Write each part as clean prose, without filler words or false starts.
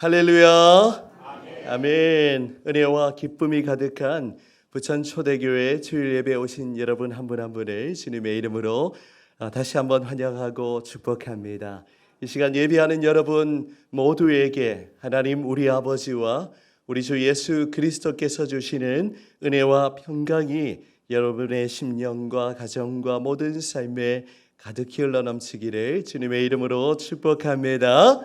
할렐루야. 아멘. 은혜와 기쁨이 가득한 부천 초대교회 주일 예배에 오신 여러분 한 분 한 분을 주님의 이름으로 다시 한번 환영하고 축복합니다. 이 시간 예배하는 여러분 모두에게 하나님 우리 아버지와 우리 주 예수 그리스도께서 주시는 은혜와 평강이 여러분의 심령과 가정과 모든 삶에 가득히 흘러넘치기를 주님의 이름으로 축복합니다.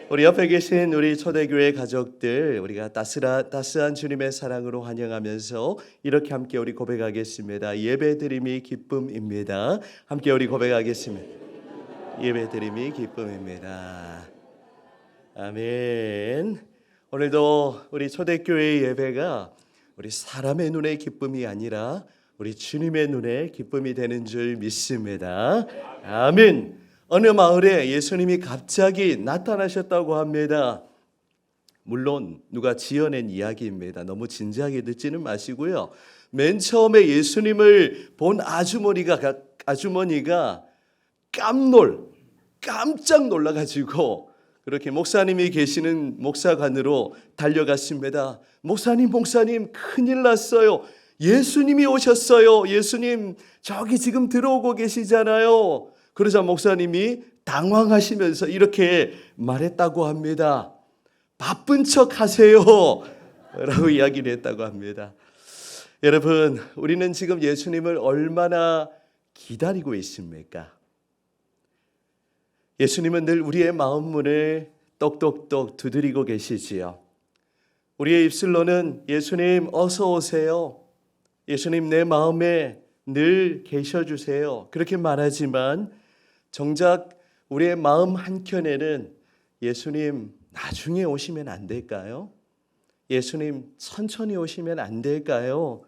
우리 옆에 계신 우리 초대교회 가족들, 우리가 따스한 주님의 사랑으로 환영하면서 이렇게 함께 우리 고백하겠습니다. 예배드림이 기쁨입니다. 함께 우리 고백하겠습니다. 예배드림이 기쁨입니다. 아멘. 오늘도 우리 초대교회 예배가 우리 사람의 눈의 기쁨이 아니라 우리 주님의 눈의 기쁨이 되는 줄 믿습니다. 아멘. 어느 마을에 예수님이 갑자기 나타나셨다고 합니다. 물론 누가 지어낸 이야기입니다. 너무 진지하게 듣지는 마시고요. 맨 처음에 예수님을 본 아주머니가 깜짝 놀라가지고 그렇게 목사님이 계시는 목사관으로 달려갔습니다. 목사님 큰일 났어요. 예수님이 오셨어요. 예수님 저기 지금 들어오고 계시잖아요. 그러자 목사님이 당황하시면서 이렇게 말했다고 합니다. 바쁜 척 하세요 라고 이야기를 했다고 합니다. 여러분, 우리는 지금 예수님을 얼마나 기다리고 있습니까? 예수님은 늘 우리의 마음 문을 똑똑똑 두드리고 계시지요. 우리의 입술로는 예수님 어서 오세요, 예수님 내 마음에 늘 계셔주세요 그렇게 말하지만 정작 우리의 마음 한켠에는 예수님 나중에 오시면 안 될까요? 예수님 천천히 오시면 안 될까요?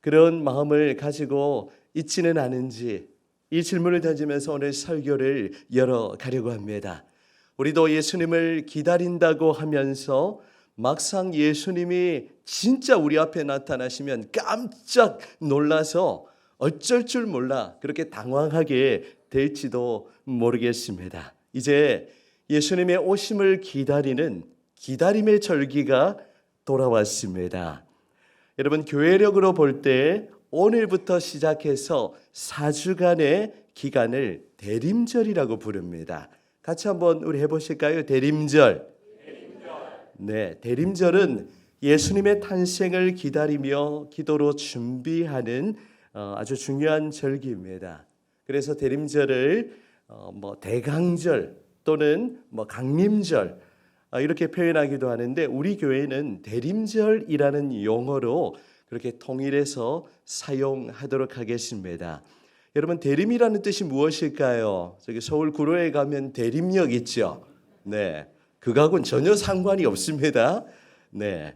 그런 마음을 가지고 있지는 않은지 이 질문을 던지면서 오늘 설교를 열어가려고 합니다. 우리도 예수님을 기다린다고 하면서 막상 예수님이 진짜 우리 앞에 나타나시면 깜짝 놀라서 어쩔 줄 몰라 그렇게 당황하게 될지도 모르겠습니다. 이제 예수님의 오심을 기다리는 기다림의 절기가 돌아왔습니다. 여러분, 교회력으로 볼 때 오늘부터 시작해서 4주간의 기간을 대림절이라고 부릅니다. 같이 한번 우리 해보실까요? 대림절. 네, 대림절은 예수님의 탄생을 기다리며 기도로 준비하는 아주 중요한 절기입니다. 그래서 대림절을 대강절 또는 강림절 이렇게 표현하기도 하는데 우리 교회는 대림절이라는 용어로 그렇게 통일해서 사용하도록 하겠습니다. 여러분, 대림이라는 뜻이 무엇일까요? 저기 서울 구로에 가면 대림역 있죠. 네, 그거하고는 전혀 상관이 없습니다. 네,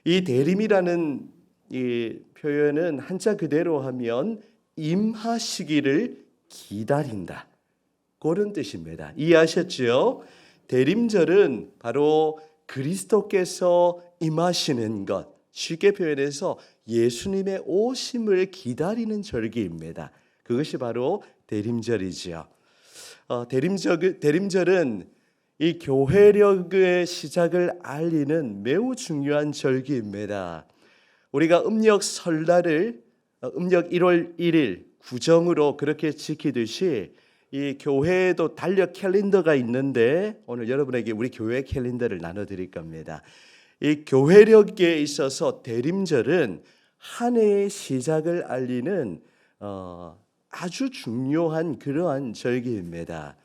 이 대림이라는 이 표현은 한자 그대로 하면 임하 시기를 기다린다, 그런 뜻입니다. 이해하셨죠? 대림절은 바로 그리스도께서 임하시는 것, 쉽게 표현해서 예수님의 오심을 기다리는 절기입니다. 그것이 바로 대림절이지요. 대림절은 이 교회력의 시작을 알리는 매우 중요한 절기입니다. 우리가 음력 설날을 음력 1월 1일 구정으로 그렇게 지키듯이 이 교회에도 달력 캘린더가 있는데 오늘 여러분에게 우리 교회 캘린더를 나눠드릴 겁니다. 이 교회력에 있어서 대림절은 한 해의 시작을 알리는 아주 중요한 그러한 절기입니다.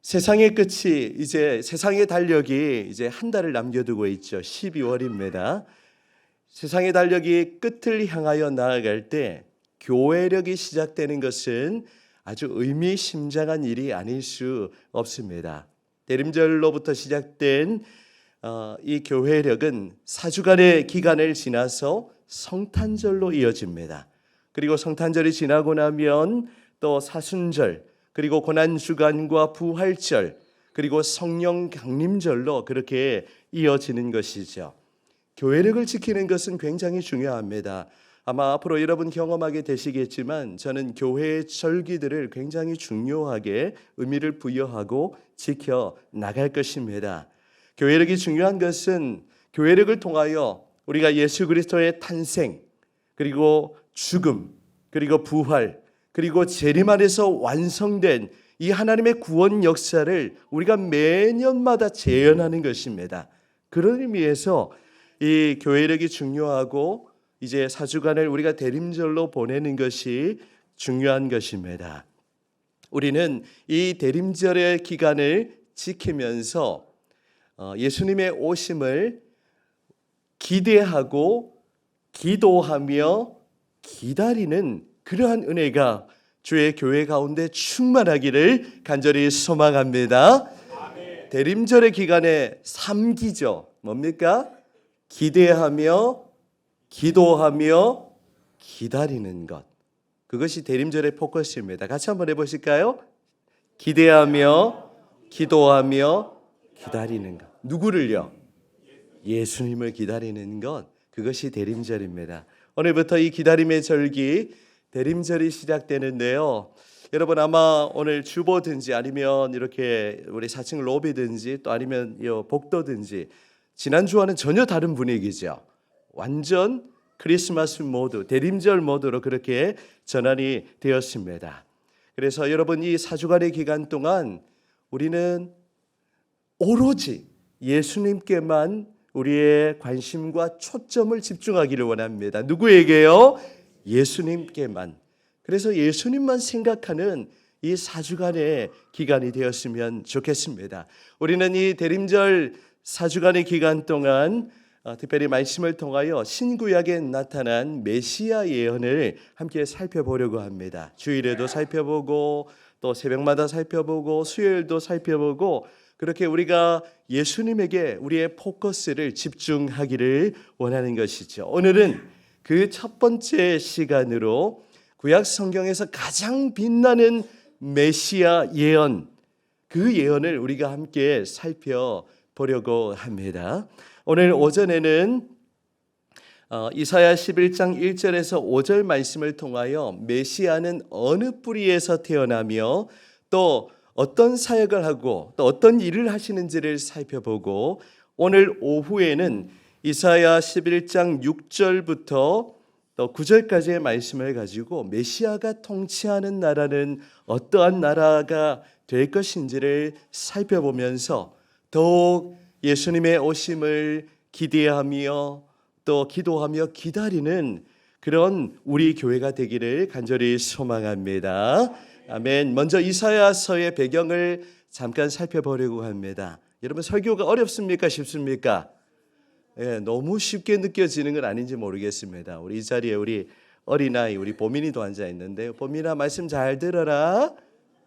세상의 끝이 이제 세상의 달력이 이제 한 달을 남겨두고 있죠. 12월입니다. 세상의 달력이 끝을 향하여 나아갈 때 교회력이 시작되는 것은 아주 의미심장한 일이 아닐 수 없습니다. 대림절로부터 시작된 이 교회력은 4주간의 기간을 지나서 성탄절로 이어집니다. 그리고 성탄절이 지나고 나면 또 사순절, 그리고 고난주간과 부활절, 그리고 성령 강림절로 그렇게 이어지는 것이죠. 교회력을 지키는 것은 굉장히 중요합니다. 아마 앞으로 여러분 경험하게 되시겠지만 저는 교회의 절기들을 굉장히 중요하게 의미를 부여하고 지켜 나갈 것입니다. 교회력이 중요한 것은 교회력을 통하여 우리가 예수 그리스도의 탄생, 그리고 죽음, 그리고 부활, 그리고 재림 안에서 완성된 이 하나님의 구원 역사를 우리가 매년마다 재현하는 것입니다. 그런 의미에서 이 교회력이 중요하고 이제 4주간을 우리가 대림절로 보내는 것이 중요한 것입니다. 우리는 이 대림절의 기간을 지키면서 예수님의 오심을 기대하고 기도하며 기다리는 그러한 은혜가 주의 교회 가운데 충만하기를 간절히 소망합니다. 아멘. 대림절의 기간에 3기죠. 뭡니까? 기대하며 기도하며 기다리는 것. 그것이 대림절의 포커스입니다. 같이 한번 해보실까요? 기대하며 기도하며 기다리는 것. 누구를요? 예수님을 기다리는 것. 그것이 대림절입니다. 오늘부터 이 기다림의 절기 대림절이 시작되는데요. 여러분 아마 오늘 주보든지 아니면 이렇게 우리 4층 로비든지 또 아니면 복도든지 지난주와는 전혀 다른 분위기죠. 완전 크리스마스 모드, 대림절 모드로 그렇게 전환이 되었습니다. 그래서 여러분 이 4주간의 기간 동안 우리는 오로지 예수님께만 우리의 관심과 초점을 집중하기를 원합니다. 누구에게요? 예수님께만. 그래서 예수님만 생각하는 이 4주간의 기간이 되었으면 좋겠습니다. 우리는 이 대림절 4주간의 기간 동안 특별히 말씀을 통하여 신구약에 나타난 메시아 예언을 함께 살펴보려고 합니다. 주일에도 살펴보고 또 새벽마다 살펴보고 수요일도 살펴보고 그렇게 우리가 예수님에게 우리의 포커스를 집중하기를 원하는 것이죠. 오늘은 그 첫 번째 시간으로 구약 성경에서 가장 빛나는 메시아 예언, 그 예언을 우리가 함께 살펴보려고 합니다. 오늘 오전에는 이사야 11장 1절에서 5절 말씀을 통하여 메시아는 어느 뿌리에서 태어나며 또 어떤 사역을 하고 또 어떤 일을 하시는지를 살펴보고 오늘 오후에는 이사야 11장 6절부터 또 9절까지의 말씀을 가지고 메시아가 통치하는 나라는 어떠한 나라가 될 것인지를 살펴보면서 더욱 예수님의 오심을 기대하며 또 기도하며 기다리는 그런 우리 교회가 되기를 간절히 소망합니다. 아멘. 먼저 이사야서의 배경을 잠깐 살펴보려고 합니다. 여러분 설교가 어렵습니까? 쉽습니까? 너무 쉽게 느껴지는 건 아닌지 모르겠습니다. 우리 이 자리에 우리 어린아이 우리 보민이도 앉아 있는데요. 보민아 말씀 잘 들어라.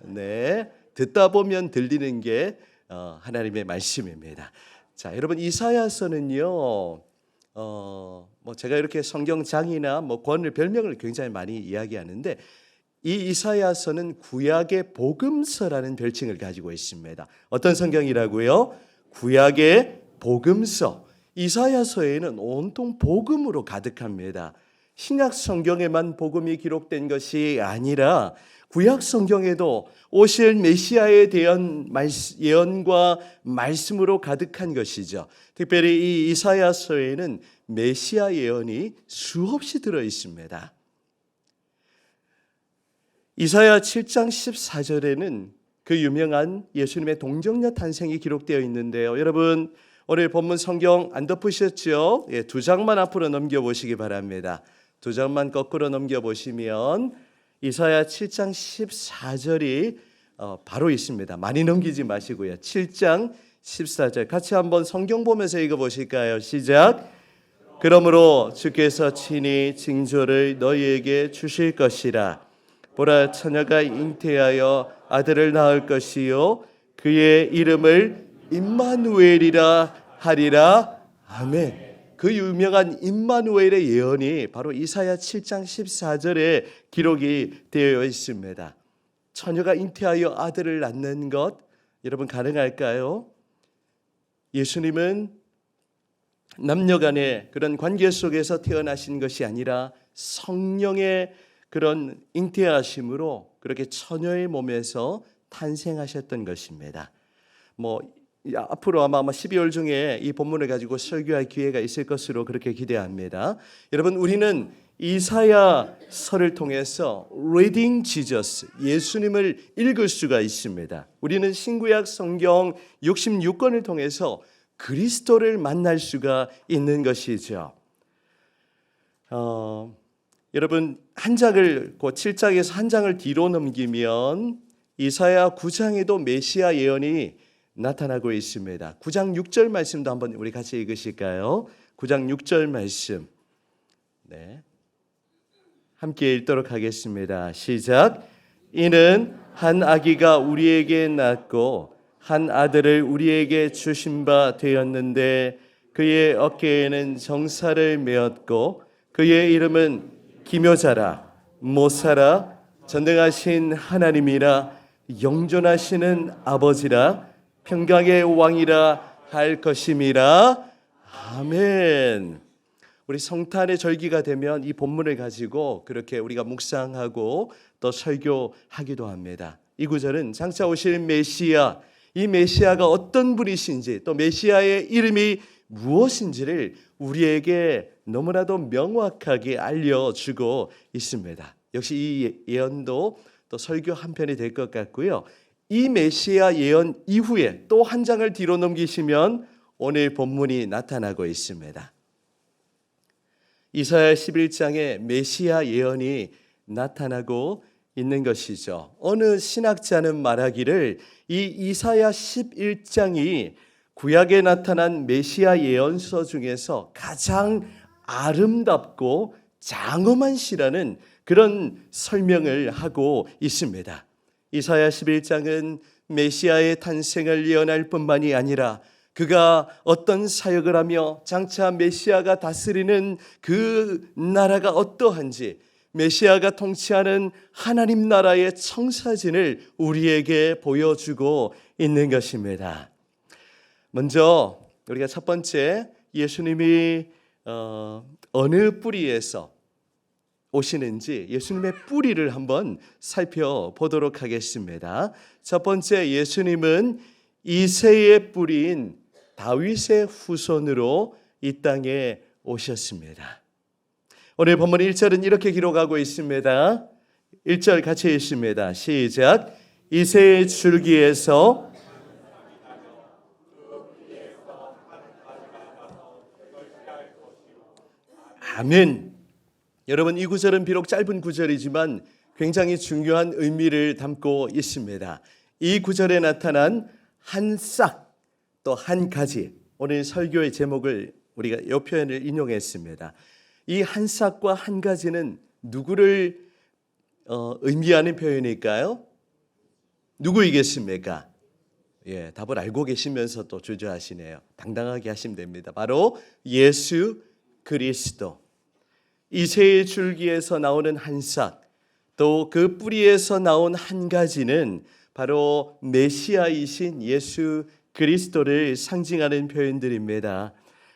네, 듣다 보면 들리는 게 하나님의 말씀입니다. 자, 여러분 이사야서는요. 제가 이렇게 성경장이나 권을 별명을 굉장히 많이 이야기하는데 이 이사야서는 구약의 복음서라는 별칭을 가지고 있습니다. 어떤 성경이라고요? 구약의 복음서. 이사야서에는 온통 복음으로 가득합니다. 신약 성경에만 복음이 기록된 것이 아니라 구약 성경에도 오실 메시아에 대한 예언과 말씀으로 가득한 것이죠. 특별히 이 이사야서에는 메시아 예언이 수없이 들어 있습니다. 이사야 7장 14절에는 그 유명한 예수님의 동정녀 탄생이 기록되어 있는데요. 여러분 오늘 본문 성경 안 덮으셨죠? 2장만 앞으로 넘겨보시기 바랍니다. 2장만 거꾸로 넘겨보시면 이사야 7장 14절이 바로 있습니다. 많이 넘기지 마시고요. 7장 14절 같이 한번 성경 보면서 읽어보실까요? 시작. 그러므로 주께서 친히 징조를 너희에게 주실 것이라. 보라 처녀가 잉태하여 아들을 낳을 것이요 그의 이름을 임마누엘이라 하리라. 아멘. 그 유명한 임마누엘의 예언이 바로 이사야 7장 14절에 기록이 되어 있습니다. 처녀가 잉태하여 아들을 낳는 것 여러분 가능할까요? 예수님은 남녀 간의 그런 관계 속에서 태어나신 것이 아니라 성령의 그런 잉태하심으로 그렇게 처녀의 몸에서 탄생하셨던 것입니다. 앞으로 아마 12월 중에 이 본문을 가지고 설교할 기회가 있을 것으로 그렇게 기대합니다. 여러분, 우리는 이사야서를 통해서 Reading Jesus, 예수님을 읽을 수가 있습니다. 우리는 신구약 성경 66권을 통해서 그리스도를 만날 수가 있는 것이죠. 여러분, 한 장을 7장에서 한 장을 뒤로 넘기면 이사야 9장에도 메시아 예언이 나타나고 있습니다. 9장 6절 말씀도 한번 우리 같이 읽으실까요? 9장 6절 말씀. 네. 함께 읽도록 하겠습니다. 시작. 이는 한 아기가 우리에게 낳고 한 아들을 우리에게 주신 바 되었는데 그의 어깨에는 정사를 메었고 그의 이름은 기묘자라 모사라 전능하신 하나님이라 영존하시는 아버지라 평강의 왕이라 할 것임이라. 아멘. 우리 성탄의 절기가 되면 이 본문을 가지고 그렇게 우리가 묵상하고 또 설교하기도 합니다. 이 구절은 장차 오실 메시아, 이 메시아가 어떤 분이신지 또 메시아의 이름이 무엇인지를 우리에게 너무나도 명확하게 알려주고 있습니다. 역시 이 예언도 또 설교 한 편이 될 것 같고요. 이 메시아 예언 이후에 또 한 장을 뒤로 넘기시면 오늘 본문이 나타나고 있습니다. 이사야 11장에 메시아 예언이 나타나고 있는 것이죠. 어느 신학자는 말하기를 이 이사야 11장이 구약에 나타난 메시아 예언서 중에서 가장 아름답고 장엄한 시라는 그런 설명을 하고 있습니다. 이사야 11장은 메시아의 탄생을 예언할 뿐만이 아니라 그가 어떤 사역을 하며 장차 메시아가 다스리는 그 나라가 어떠한지 메시아가 통치하는 하나님 나라의 청사진을 우리에게 보여주고 있는 것입니다. 먼저 우리가 첫 번째 예수님이 어느 뿌리에서 오시는지 예수님의 뿌리를 한번 살펴보도록 하겠습니다. 첫 번째, 예수님은 이새의 뿌리인 다윗의 후손으로 이 땅에 오셨습니다. 오늘 본문 1절은 이렇게 기록하고 있습니다. 1절 같이 읽습니다. 시작. 이새의 줄기에서 아멘. 여러분, 이 구절은 비록 짧은 구절이지만 굉장히 중요한 의미를 담고 있습니다. 이 구절에 나타난 한 싹, 또 한 가지, 오늘 설교의 제목을 우리가 이 표현을 인용했습니다. 이 한 싹과 한 가지는 누구를 의미하는 표현일까요? 누구이겠습니까? 예, 답을 알고 계시면서 또 주저하시네요. 당당하게 하시면 됩니다. 바로 예수 그리스도. 이새의 줄기에서 나오는 한 싹, 또 그 뿌리에서 나온 한 가지는 바로 메시아이신 예수 그리스도를 상징하는 표현들입니다.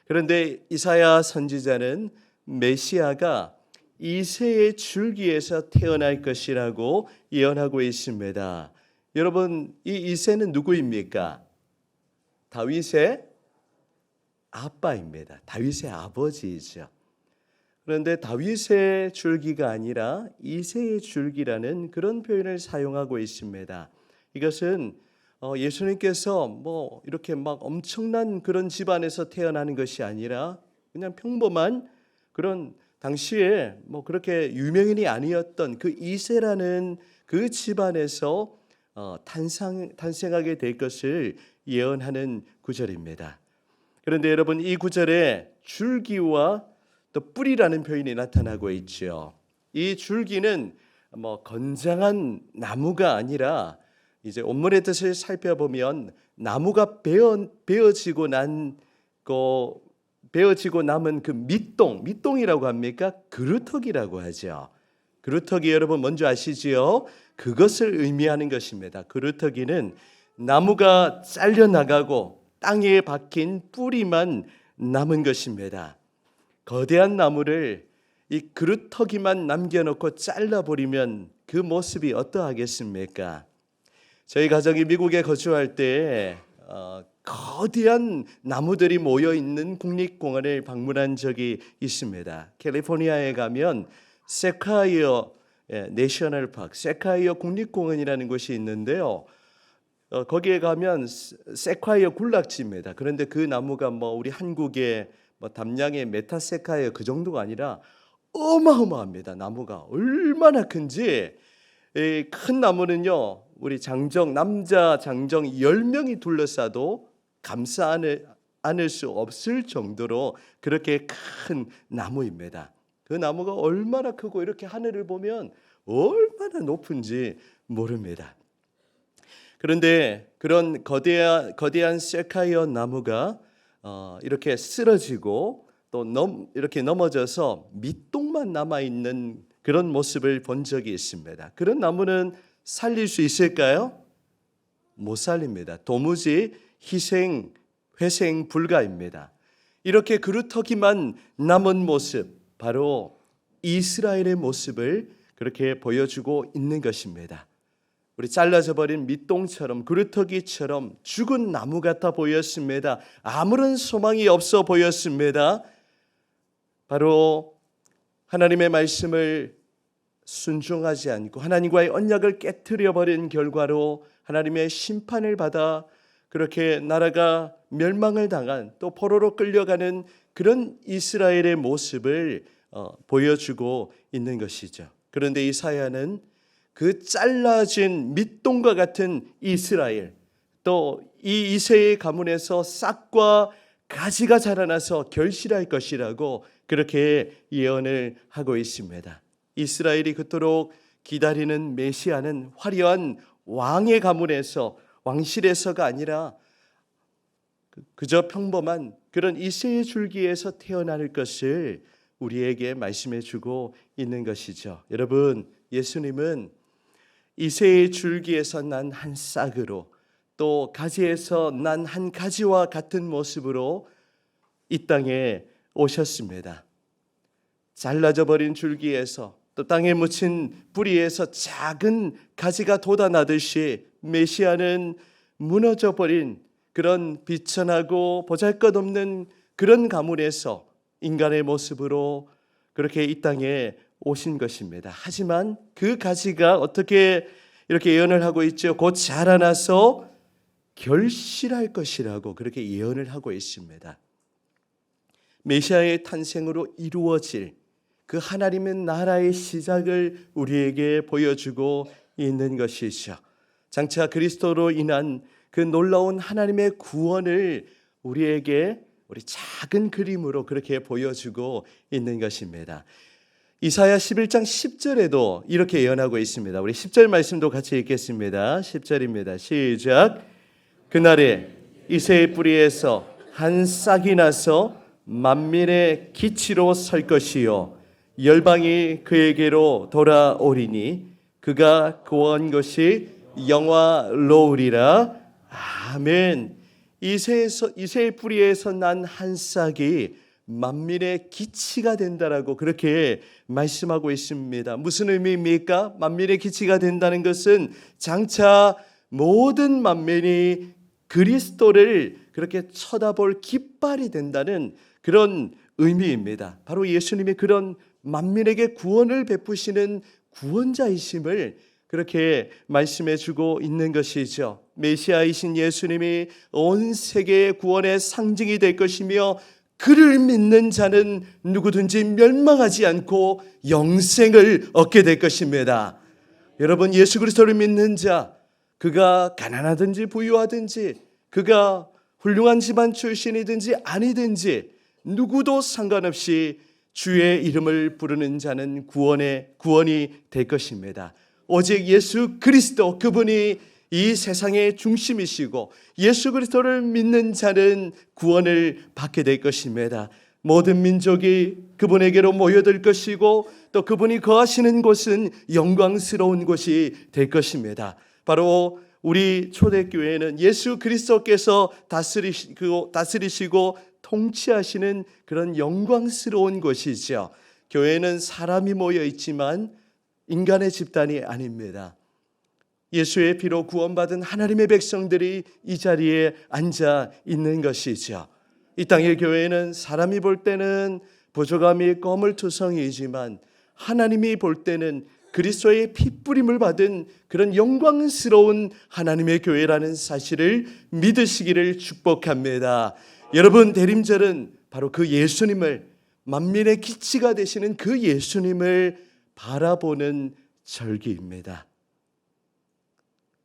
그런데 이사야 선지자는 메시아가 이새의 줄기에서 태어날 것이라고 예언하고 있습니다. 여러분, 이 이새는 누구입니까? 다윗의 아빠입니다. 다윗의 아버지이죠. 그런데 다윗의 줄기가 아니라 이새의 줄기라는 그런 표현을 사용하고 있습니다. 이것은 예수님께서 이렇게 막 엄청난 그런 집안에서 태어나는 것이 아니라 그냥 평범한 그런 당시에 그렇게 유명인이 아니었던 그 이새라는 그 집안에서 탄생하게 될 것을 예언하는 구절입니다. 그런데 여러분, 이 구절에 줄기와 또 뿌리라는 표현이 나타나고 있죠. 이 줄기는 건장한 나무가 아니라 이제 원문의 뜻을 살펴보면 나무가 베어지고 남은 그 밑동이라고 합니까? 그루터기라고 하죠. 그루터기 여러분 뭔지 아시지요? 그것을 의미하는 것입니다. 그루터기는 나무가 잘려나가고 땅에 박힌 뿌리만 남은 것입니다. 거대한 나무를 이 그루터기만 남겨놓고 잘라버리면 그 모습이 어떠하겠습니까? 저희 가족이 미국에 거주할 때 거대한 나무들이 모여 있는 국립공원을 방문한 적이 있습니다. 캘리포니아에 가면 세콰이어 내셔널 파크, 세콰이어 국립공원이라는 곳이 있는데요. 거기에 가면 세콰이어 군락지입니다. 그런데 그 나무가 우리 한국의 담양의 메타세콰이어 그 정도가 아니라 어마어마합니다. 나무가 얼마나 큰지. 큰 나무는요, 우리 남자 장정 10명이 둘러싸도 감싸 안을 수 없을 정도로 그렇게 큰 나무입니다. 그 나무가 얼마나 크고 이렇게 하늘을 보면 얼마나 높은지 모릅니다. 그런데 그런 거대한 세콰이어 나무가 이렇게 쓰러지고 또 이렇게 넘어져서 밑동만 남아 있는 그런 모습을 본 적이 있습니다. 그런 나무는 살릴 수 있을까요? 못 살립니다. 도무지 회생 불가입니다. 이렇게 그루터기만 남은 모습, 바로 이스라엘의 모습을 그렇게 보여주고 있는 것입니다. 우리 잘라져 버린 밑동처럼 그루터기처럼 죽은 나무 같아 보였습니다. 아무런 소망이 없어 보였습니다. 바로 하나님의 말씀을 순종하지 않고 하나님과의 언약을 깨트려 버린 결과로 하나님의 심판을 받아 그렇게 나라가 멸망을 당한, 또 포로로 끌려가는 그런 이스라엘의 모습을 보여주고 있는 것이죠. 그런데 이사야는 그 잘라진 밑동과 같은 이스라엘, 또 이 이새의 가문에서 싹과 가지가 자라나서 결실할 것이라고 그렇게 예언을 하고 있습니다. 이스라엘이 그토록 기다리는 메시아는 화려한 왕의 가문에서, 왕실에서가 아니라 그저 평범한 그런 이새의 줄기에서 태어날 것을 우리에게 말씀해 주고 있는 것이죠. 여러분, 예수님은 이새의 줄기에서 난 한 싹으로, 또 가지에서 난 한 가지와 같은 모습으로 이 땅에 오셨습니다. 잘라져 버린 줄기에서, 또 땅에 묻힌 뿌리에서 작은 가지가 돋아나듯이 메시아는 무너져 버린 그런 비천하고 보잘것없는 그런 가문에서 인간의 모습으로 그렇게 이 땅에 오신 것입니다. 하지만 그 가지가 어떻게 이렇게 예언을 하고 있죠? 곧 자라나서 결실할 것이라고 그렇게 예언을 하고 있습니다. 메시아의 탄생으로 이루어질 그 하나님의 나라의 시작을 우리에게 보여주고 있는 것이죠. 장차 그리스도로 인한 그 놀라운 하나님의 구원을 우리 작은 그림으로 그렇게 보여주고 있는 것입니다. 이사야 11장 10절에도 이렇게 예언하고 있습니다. 우리 10절 말씀도 같이 읽겠습니다. 10절입니다. 시작. 그날에 이새의 뿌리에서 한 싹이 나서 만민의 기치로 설 것이요 열방이 그에게로 돌아오리니 그가 구한 것이 영화로우리라. 아멘. 이새의 뿌리에서 난 한 싹이 만민의 기치가 된다라고 그렇게 말씀하고 있습니다. 무슨 의미입니까? 만민의 기치가 된다는 것은 장차 모든 만민이 그리스도를 그렇게 쳐다볼 깃발이 된다는 그런 의미입니다. 바로 예수님이 그런 만민에게 구원을 베푸시는 구원자이심을 그렇게 말씀해 주고 있는 것이죠. 메시아이신 예수님이 온 세계의 구원의 상징이 될 것이며 그를 믿는 자는 누구든지 멸망하지 않고 영생을 얻게 될 것입니다. 여러분, 예수 그리스도를 믿는 자, 그가 가난하든지 부유하든지, 그가 훌륭한 집안 출신이든지 아니든지 누구도 상관없이 주의 이름을 부르는 자는 구원이 될 것입니다. 오직 예수 그리스도, 그분이 이 세상의 중심이시고 예수 그리스도를 믿는 자는 구원을 받게 될 것입니다. 모든 민족이 그분에게로 모여들 것이고 또 그분이 거하시는 곳은 영광스러운 곳이 될 것입니다. 바로 우리 초대교회는 예수 그리스도께서 다스리시고 통치하시는 그런 영광스러운 곳이죠. 교회는 사람이 모여 있지만 인간의 집단이 아닙니다. 예수의 피로 구원받은 하나님의 백성들이 이 자리에 앉아 있는 것이죠. 이 땅의 교회는 사람이 볼 때는 부족함이 거물투성이지만 하나님이 볼 때는 그리스도의 피뿌림을 받은 그런 영광스러운 하나님의 교회라는 사실을 믿으시기를 축복합니다. 여러분, 대림절은 바로 그 예수님을, 만민의 기치가 되시는 그 예수님을 바라보는 절기입니다.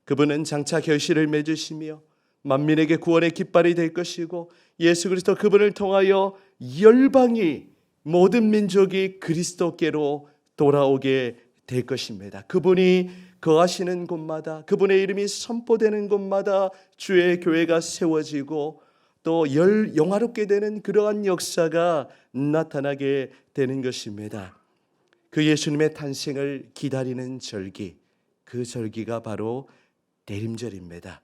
그분은 장차 결실을 맺으시며 만민에게 구원의 깃발이 될 것이고, 예수 그리스도 그분을 통하여 열방이, 모든 민족이 그리스도께로 돌아오게 될 것입니다. 그분이 거하시는 곳마다, 그분의 이름이 선포되는 곳마다 주의 교회가 세워지고 또 영화롭게 되는 그러한 역사가 나타나게 되는 것입니다. 그 예수님의 탄생을 기다리는 절기, 그 절기가 바로 대림절입니다.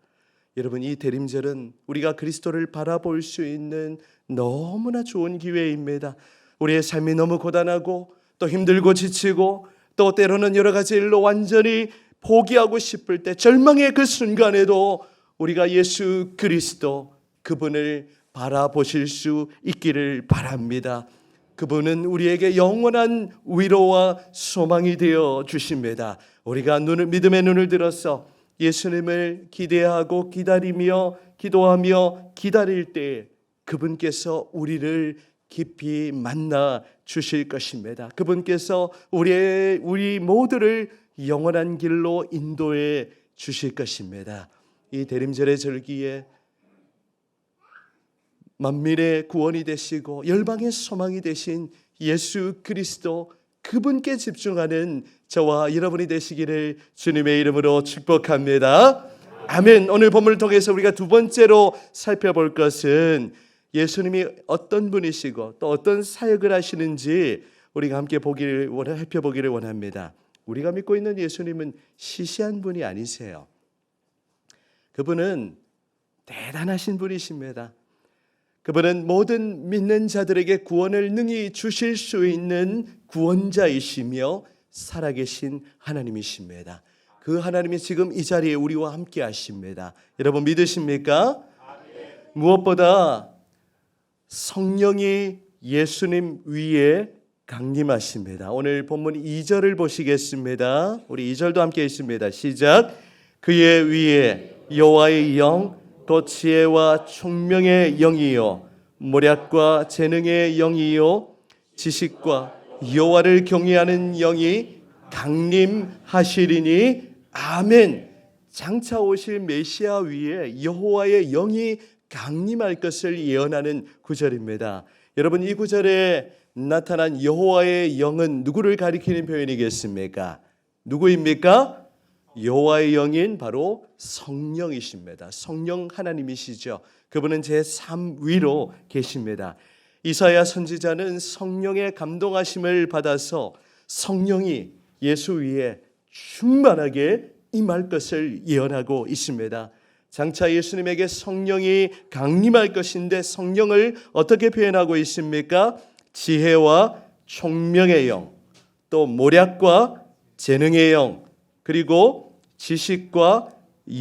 여러분, 이 대림절은 우리가 그리스도를 바라볼 수 있는 너무나 좋은 기회입니다. 우리의 삶이 너무 고단하고 또 힘들고 지치고 또 때로는 여러 가지 일로 완전히 포기하고 싶을 때, 절망의 그 순간에도 우리가 예수 그리스도, 그분을 바라보실 수 있기를 바랍니다. 그분은 우리에게 영원한 위로와 소망이 되어 주십니다. 우리가 믿음의 눈을 들어서 예수님을 기대하고 기다리며 기도하며 기다릴 때 그분께서 우리를 깊이 만나 주실 것입니다. 그분께서 우리 모두를 영원한 길로 인도해 주실 것입니다. 이 대림절의 절기에 만민의 구원이 되시고 열방의 소망이 되신 예수 그리스도, 그분께 집중하는 저와 여러분이 되시기를 주님의 이름으로 축복합니다. 아멘. 오늘 본문을 통해서 우리가 두 번째로 살펴볼 것은 예수님이 어떤 분이시고 또 어떤 사역을 하시는지 우리가 함께 살펴보기를 원합니다. 우리가 믿고 있는 예수님은 시시한 분이 아니세요. 그분은 대단하신 분이십니다. 그분은 모든 믿는 자들에게 구원을 능히 주실 수 있는 구원자이시며 살아계신 하나님이십니다. 그 하나님이 지금 이 자리에 우리와 함께 하십니다. 여러분 믿으십니까? 무엇보다 성령이 예수님 위에 강림하십니다. 오늘 본문 2절을 보시겠습니다. 우리 2절도 함께 있습니다. 시작. 그의 위에 여호와의 영, 또 지혜와 총명의 영이요 모략과 재능의 영이요 지식과 여호와를 경외하는 영이 강림하시리니 아멘. 장차 오실 메시아 위에 여호와의 영이 강림할 것을 예언하는 구절입니다. 여러분, 이 구절에 나타난 여호와의 영은 누구를 가리키는 표현이겠습니까? 누구입니까? 여호와의 영인 바로 성령이십니다. 성령 하나님이시죠. 그분은 제3위로 계십니다. 이사야 선지자는 성령의 감동하심을 받아서 성령이 예수 위에 충만하게 임할 것을 예언하고 있습니다. 장차 예수님에게 성령이 강림할 것인데 성령을 어떻게 표현하고 있습니까? 지혜와 총명의 영, 또 모략과 재능의 영, 그리고 지식과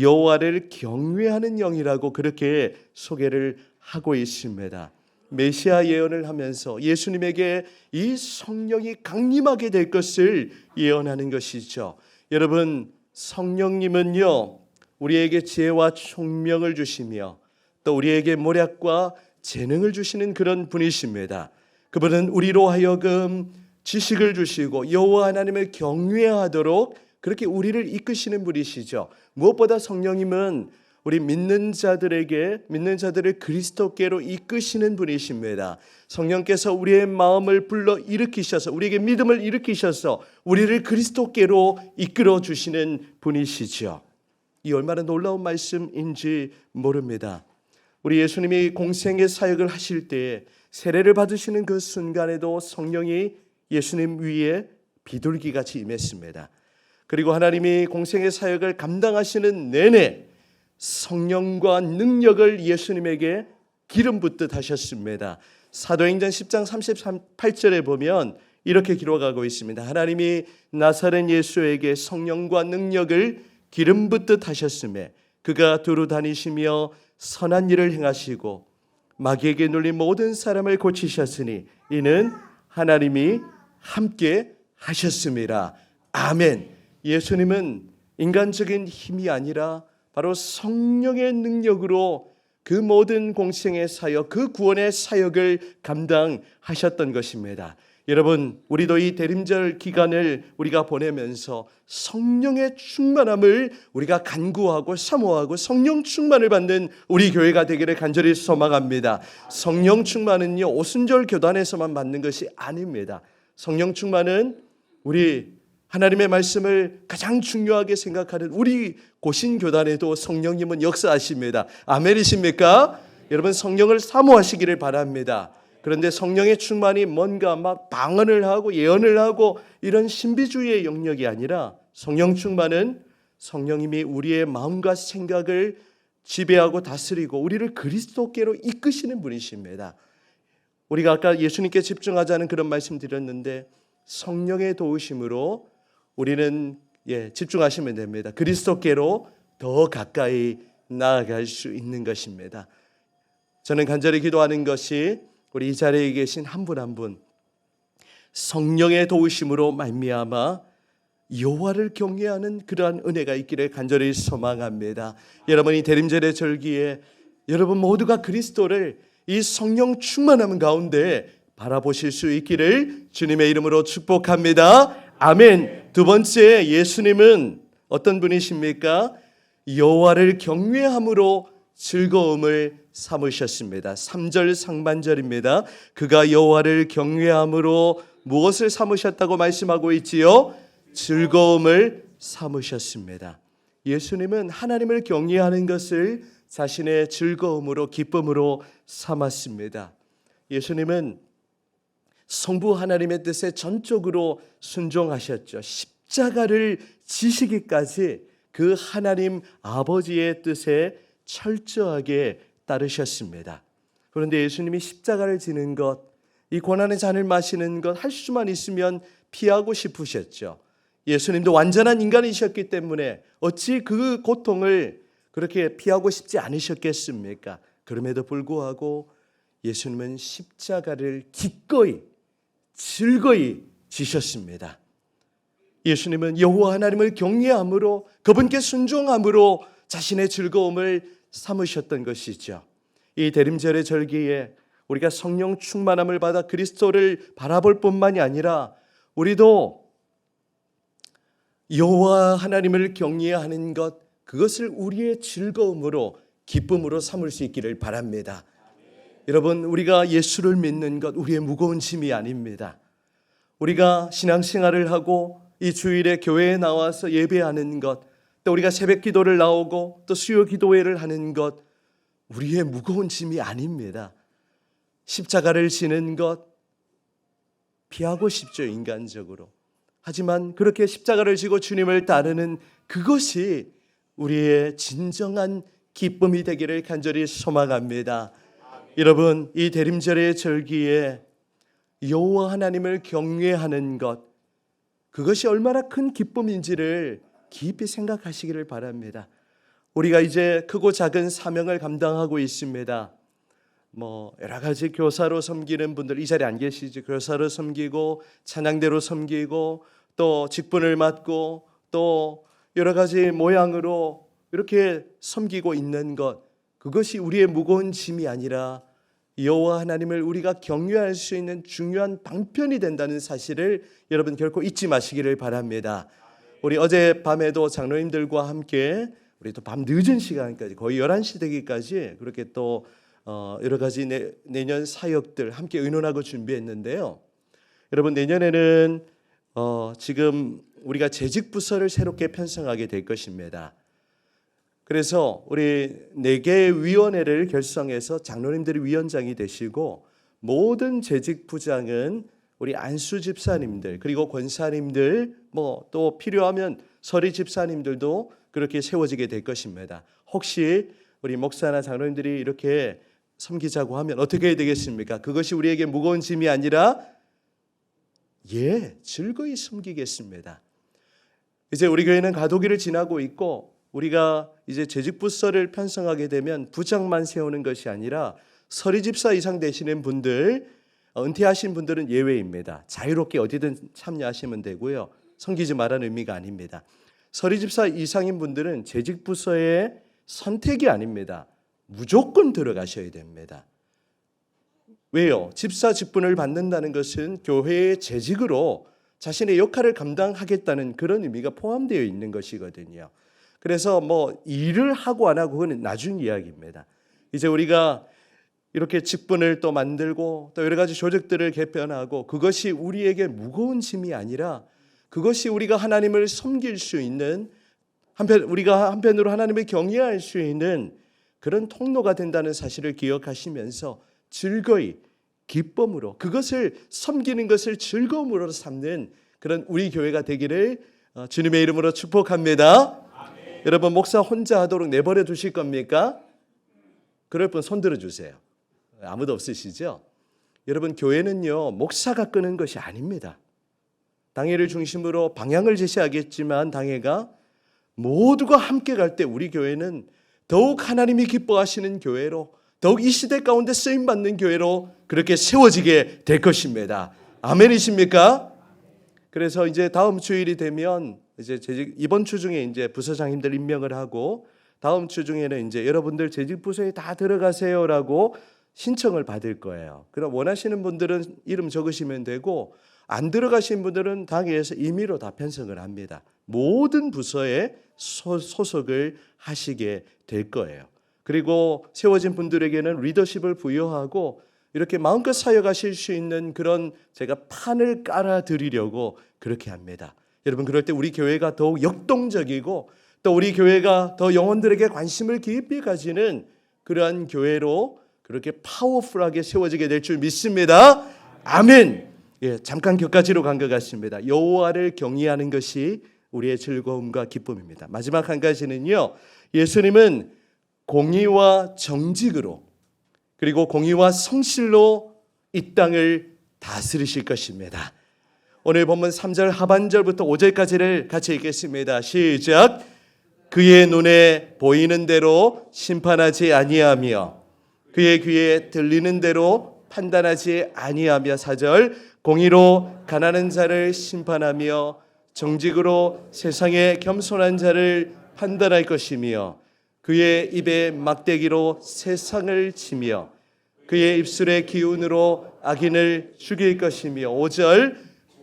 여호와를 경외하는 영이라고 그렇게 소개를 하고 있습니다. 메시아 예언을 하면서 예수님에게 이 성령이 강림하게 될 것을 예언하는 것이죠. 여러분, 성령님은요 우리에게 지혜와 총명을 주시며 또 우리에게 모략과 재능을 주시는 그런 분이십니다. 그분은 우리로 하여금 지식을 주시고 여호와 하나님을 경외하도록 그렇게 우리를 이끄시는 분이시죠. 무엇보다 성령님은 우리 믿는 자들을 그리스도께로 이끄시는 분이십니다. 성령께서 우리의 마음을 불러 일으키셔서 우리에게 믿음을 일으키셔서 우리를 그리스도께로 이끌어 주시는 분이시죠. 이 얼마나 놀라운 말씀인지 모릅니다. 우리 예수님이 공생의 사역을 하실 때 세례를 받으시는 그 순간에도 성령이 예수님 위에 비둘기같이 임했습니다. 그리고 하나님이 공생의 사역을 감당하시는 내내 성령과 능력을 예수님에게 기름 붓듯 하셨습니다. 사도행전 10장 38절에 보면 이렇게 기록하고 있습니다. 하나님이 나사렛 예수에게 성령과 능력을 기름 붓듯 하셨음에 그가 두루 다니시며 선한 일을 행하시고 마귀에게 눌린 모든 사람을 고치셨으니 이는 하나님이 함께 하셨습니다. 아멘. 예수님은 인간적인 힘이 아니라 바로 성령의 능력으로 그 모든 공생의 사역, 그 구원의 사역을 감당하셨던 것입니다. 여러분, 우리도 이 대림절 기간을 우리가 보내면서 성령의 충만함을 우리가 간구하고 사모하고 성령 충만을 받는 우리 교회가 되기를 간절히 소망합니다. 성령 충만은요, 오순절 교단에서만 받는 것이 아닙니다. 성령 충만은 우리 하나님의 말씀을 가장 중요하게 생각하는 우리 고신교단에도 성령님은 역사하십니다. 아멘이십니까? 여러분, 성령을 사모하시기를 바랍니다. 그런데 성령의 충만이 뭔가 막 방언을 하고 예언을 하고 이런 신비주의의 영역이 아니라 성령 충만은 성령님이 우리의 마음과 생각을 지배하고 다스리고 우리를 그리스도께로 이끄시는 분이십니다. 우리가 아까 예수님께 집중하자는 그런 말씀 드렸는데 성령의 도우심으로 우리는 집중하시면 됩니다. 그리스도께로 더 가까이 나아갈 수 있는 것입니다. 저는 간절히 기도하는 것이 우리 이 자리에 계신 한 분 한 분 성령의 도우심으로 말미암아 여호와를 경외하는 그러한 은혜가 있기를 간절히 소망합니다. 여러분이 대림절의 절기에 여러분 모두가 그리스도를 이 성령 충만함 가운데 바라보실 수 있기를 주님의 이름으로 축복합니다. 아멘. 두 번째, 예수님은 어떤 분이십니까? 여호와를 경외함으로 즐거움을 삼으셨습니다. 3절 상반절입니다. 그가 여호와를 경외함으로 무엇을 삼으셨다고 말씀하고 있지요? 즐거움을 삼으셨습니다. 예수님은 하나님을 경외하는 것을 자신의 즐거움으로 기쁨으로 삼았습니다. 예수님은 성부 하나님의 뜻에 전적으로 순종하셨죠. 십자가를 지시기까지 그 하나님 아버지의 뜻에 철저하게 따르셨습니다. 그런데 예수님이 십자가를 지는 것, 이 고난의 잔을 마시는 것 할 수만 있으면 피하고 싶으셨죠. 예수님도 완전한 인간이셨기 때문에 어찌 그 고통을 그렇게 피하고 싶지 않으셨겠습니까? 그럼에도 불구하고 예수님은 십자가를 기꺼이 즐거이 지셨습니다. 예수님은 여호와 하나님을 경외함으로 그분께 순종함으로 자신의 즐거움을 삼으셨던 것이죠. 이 대림절의 절기에 우리가 성령 충만함을 받아 그리스도를 바라볼 뿐만이 아니라 우리도 여호와 하나님을 경외하는 것, 그것을 우리의 즐거움으로 기쁨으로 삼을 수 있기를 바랍니다. 여러분, 우리가 예수를 믿는 것 우리의 무거운 짐이 아닙니다. 우리가 신앙생활을 하고 이 주일에 교회에 나와서 예배하는 것, 또 우리가 새벽 기도를 나오고 또 수요 기도회를 하는 것 우리의 무거운 짐이 아닙니다. 십자가를 지는 것 피하고 싶죠, 인간적으로. 하지만 그렇게 십자가를 지고 주님을 따르는 그것이 우리의 진정한 기쁨이 되기를 간절히 소망합니다. 여러분, 이 대림절의 절기에 여호와 하나님을 경외하는 것, 그것이 얼마나 큰 기쁨인지를 깊이 생각하시기를 바랍니다. 우리가 이제 크고 작은 사명을 감당하고 있습니다. 여러 가지 교사로 섬기는 분들 이 자리에 안 계시지. 교사로 섬기고 찬양대로 섬기고 또 직분을 맡고 또 여러 가지 모양으로 이렇게 섬기고 있는 것, 그것이 우리의 무거운 짐이 아니라 여호와 하나님을 우리가 경외할 수 있는 중요한 방편이 된다는 사실을 여러분 결코 잊지 마시기를 바랍니다. 우리 어젯밤에도 장로님들과 함께 우리 또 밤 늦은 시간까지 거의 11시 되기까지 그렇게 또 여러 가지 내년 사역들 함께 의논하고 준비했는데요. 여러분, 내년에는 지금 우리가 재직 부서를 새롭게 편성하게 될 것입니다. 그래서 우리 4개의 위원회를 결성해서 장로님들이 위원장이 되시고 모든 재직 부장은 우리 안수 집사님들 그리고 권사님들 또 필요하면 서리 집사님들도 그렇게 세워지게 될 것입니다. 혹시 우리 목사나 장로님들이 이렇게 섬기자고 하면 어떻게 해야 되겠습니까? 그것이 우리에게 무거운 짐이 아니라 즐거이 섬기겠습니다. 이제 우리 교회는 가도기를 지나고 있고 우리가 이제 재직부서를 편성하게 되면 부장만 세우는 것이 아니라 서리집사 이상 되시는 분들, 은퇴하신 분들은 예외입니다. 자유롭게 어디든 참여하시면 되고요. 섬기지 말라는 의미가 아닙니다. 서리집사 이상인 분들은 재직부서의 선택이 아닙니다. 무조건 들어가셔야 됩니다. 왜요? 집사 직분을 받는다는 것은 교회의 재직으로 자신의 역할을 감당하겠다는 그런 의미가 포함되어 있는 것이거든요. 그래서 뭐 일을 하고 안 하고 그건 나중 이야기입니다. 이제 우리가 이렇게 직분을 또 만들고 또 여러 가지 조직들을 개편하고 그것이 우리에게 무거운 짐이 아니라 그것이 우리가 하나님을 섬길 수 있는 우리가 한편으로 하나님을 경외할 수 있는 그런 통로가 된다는 사실을 기억하시면서 즐거이 기쁨으로 그것을 섬기는 것을 즐거움으로 삼는 그런 우리 교회가 되기를 주님의 이름으로 축복합니다. 아멘. 여러분 목사 혼자 하도록 내버려 두실 겁니까? 그럴 분 손 들어주세요. 아무도 없으시죠? 여러분 교회는요 목사가 끄는 것이 아닙니다. 당회를 중심으로 방향을 제시하겠지만 당회가 모두가 함께 갈 때 우리 교회는 더욱 하나님이 기뻐하시는 교회로 더욱 이 시대 가운데 쓰임받는 교회로 그렇게 세워지게 될 것입니다. 아멘이십니까? 그래서 이제 다음 주일이 되면 이제 이번 주 중에 이제 부서장님들 임명을 하고 다음 주 중에는 이제 여러분들 재직부서에 다 들어가세요라고 신청을 받을 거예요. 그럼 원하시는 분들은 이름 적으시면 되고 안 들어가신 분들은 당회에서 임의로 다 편성을 합니다. 모든 부서에 소속을 하시게 될 거예요. 그리고 세워진 분들에게는 리더십을 부여하고 이렇게 마음껏 사역하실 수 있는 그런 제가 판을 깔아드리려고 그렇게 합니다. 여러분 그럴 때 우리 교회가 더욱 역동적이고 또 우리 교회가 더 영혼들에게 관심을 깊이 가지는 그러한 교회로 그렇게 파워풀하게 세워지게 될 줄 믿습니다. 아멘. 예, 잠깐 격가지로 간 것 같습니다. 여호와를 경외하는 것이 우리의 즐거움과 기쁨입니다. 마지막 한 가지는요. 예수님은 공의와 정직으로 그리고 공의와 성실로 이 땅을 다스리실 것입니다. 오늘 본문 3절 하반절부터 5절까지를 같이 읽겠습니다. 시작. 그의 눈에 보이는 대로 심판하지 아니하며 그의 귀에 들리는 대로 판단하지 아니하며 4절 공의로 가난한 자를 심판하며 정직으로 세상의 겸손한 자를 판단할 것이며 그의 입에 막대기로 세상을 치며 그의 입술의 기운으로 악인을 죽일 것이며 5절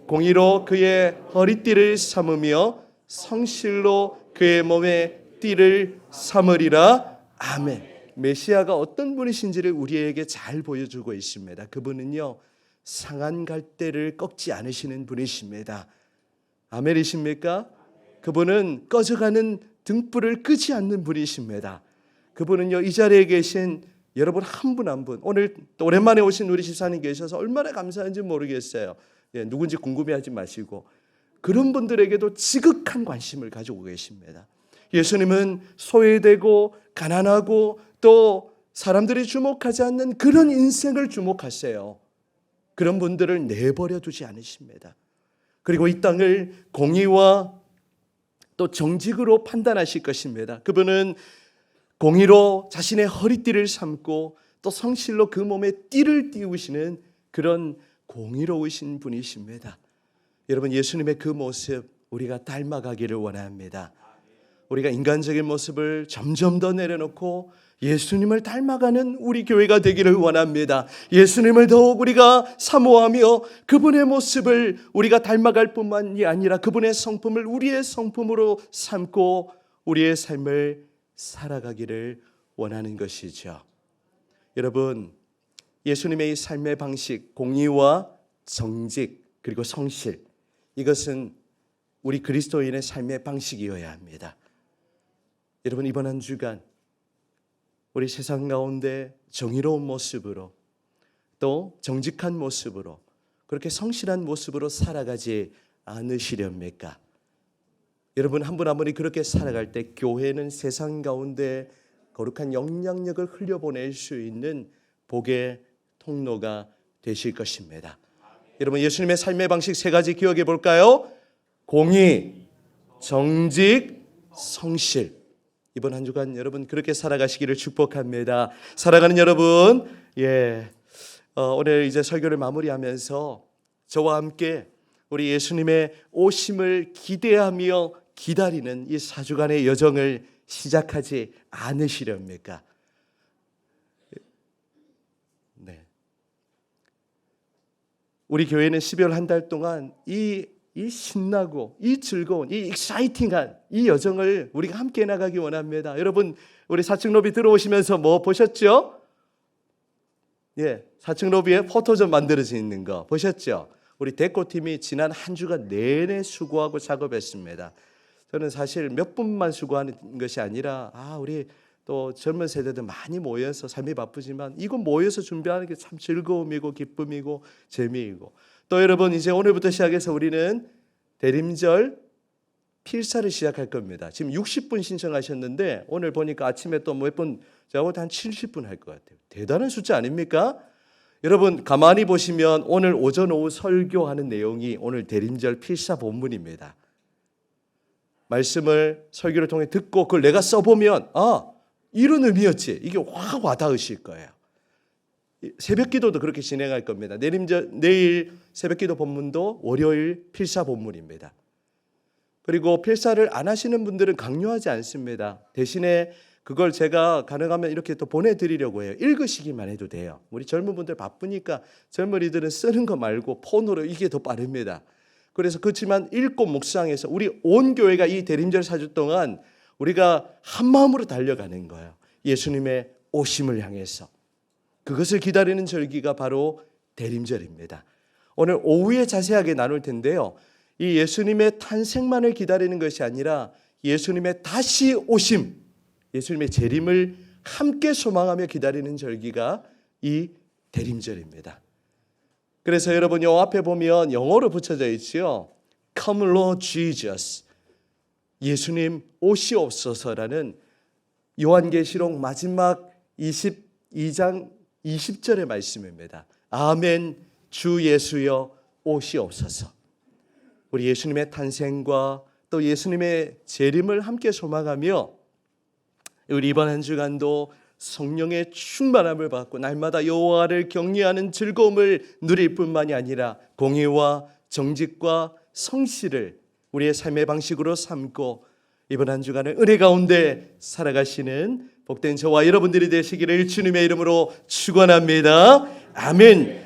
공의로 그의 허리띠를 삼으며 성실로 그의 몸에 띠를 삼으리라. 아멘. 메시아가 어떤 분이신지를 우리에게 잘 보여주고 있습니다. 그분은요 상한 갈대를 꺾지 않으시는 분이십니다. 아멘이십니까? 그분은 꺼져가는 등불을 끄지 않는 분이십니다. 그분은요 이 자리에 계신 여러분 한 분 한 분 오늘 또 오랜만에 오신 우리 집사님 계셔서 얼마나 감사한지 모르겠어요. 예, 누군지 궁금해하지 마시고 그런 분들에게도 지극한 관심을 가지고 계십니다. 예수님은 소외되고 가난하고 또 사람들이 주목하지 않는 그런 인생을 주목하세요. 그런 분들을 내버려 두지 않으십니다. 그리고 이 땅을 공의와 또 정직으로 판단하실 것입니다. 그분은 공의로 자신의 허리띠를 삼고 또 성실로 그 몸에 띠를 띄우시는 그런 공의로우신 분이십니다. 여러분 예수님의 그 모습 우리가 닮아가기를 원합니다. 우리가 인간적인 모습을 점점 더 내려놓고 예수님을 닮아가는 우리 교회가 되기를 원합니다. 예수님을 더욱 우리가 사모하며 그분의 모습을 우리가 닮아갈 뿐만이 아니라 그분의 성품을 우리의 성품으로 삼고 우리의 삶을 살아가기를 원하는 것이죠. 여러분 예수님의 이 삶의 방식 공의와 정직 그리고 성실 이것은 우리 그리스도인의 삶의 방식이어야 합니다. 여러분 이번 한 주간 우리 세상 가운데 정의로운 모습으로 또 정직한 모습으로 그렇게 성실한 모습으로 살아가지 않으시렵니까? 여러분 한 분 한 분이 그렇게 살아갈 때 교회는 세상 가운데 거룩한 영향력을 흘려보낼 수 있는 복의 통로가 되실 것입니다. 여러분 예수님의 삶의 방식 세 가지 기억해 볼까요? 공의, 정직, 성실. 이번 한 주간 여러분 그렇게 살아가시기를 축복합니다. 사랑하는 여러분, 오늘 이제 설교를 마무리하면서 저와 함께 우리 예수님의 오심을 기대하며 기다리는 이 4주간의 여정을 시작하지 않으시렵니까? 네. 우리 교회는 12월 한 달 동안 이 신나고 이 즐거운 이 익사이팅한 이 여정을 우리가 함께 나가기 원합니다. 여러분 우리 4층 로비 들어오시면서 뭐 보셨죠? 4층 로비에 포토존 만들어져 있는 거 보셨죠? 우리 데코팀이 지난 한 주간 내내 수고하고 작업했습니다. 저는 사실 몇 분만 수고하는 것이 아니라 우리 또 젊은 세대들 많이 모여서 삶이 바쁘지만 이거 모여서 준비하는 게 참 즐거움이고 기쁨이고 재미이고, 또 여러분 이제 오늘부터 시작해서 우리는 대림절 필사를 시작할 겁니다. 지금 60분 신청하셨는데 오늘 보니까 아침에 또 몇 분, 제가 볼 때 한 70분 할 것 같아요. 대단한 숫자 아닙니까? 여러분 가만히 보시면 오늘 오전 오후 설교하는 내용이 오늘 대림절 필사 본문입니다. 말씀을 설교를 통해 듣고 그걸 내가 써보면 이런 의미였지, 이게 확 와닿으실 거예요. 새벽 기도도 그렇게 진행할 겁니다. 내일 새벽 기도 본문도 월요일 필사 본문입니다. 그리고 필사를 안 하시는 분들은 강요하지 않습니다. 대신에 그걸 제가 가능하면 이렇게 또 보내드리려고 해요. 읽으시기만 해도 돼요. 우리 젊은 분들 바쁘니까 젊은이들은 쓰는 거 말고 폰으로 이게 더 빠릅니다. 그래서 그렇지만 읽고 묵상해서 우리 온 교회가 이 대림절 4주 동안 우리가 한 마음으로 달려가는 거예요. 예수님의 오심을 향해서. 그것을 기다리는 절기가 바로 대림절입니다. 오늘 오후에 자세하게 나눌 텐데요. 이 예수님의 탄생만을 기다리는 것이 아니라 예수님의 다시 오심, 예수님의 재림을 함께 소망하며 기다리는 절기가 이 대림절입니다. 그래서 여러분 요 앞에 보면 영어로 붙여져 있지요. Come Lord Jesus. 예수님 오시옵소서라는 요한계시록 마지막 22장 20절의 말씀입니다. 아멘, 주 예수여 오시옵소서. 우리 예수님의 탄생과 또 예수님의 재림을 함께 소망하며 우리 이번 한 주간도 성령의 충만함을 받고 날마다 여호와를 경외하는 즐거움을 누릴 뿐만이 아니라 공의와 정직과 성실을 우리의 삶의 방식으로 삼고 이번 한 주간을 은혜 가운데 살아가시는 복된 저와 여러분들이 되시기를 주님의 이름으로 축원합니다. 아멘.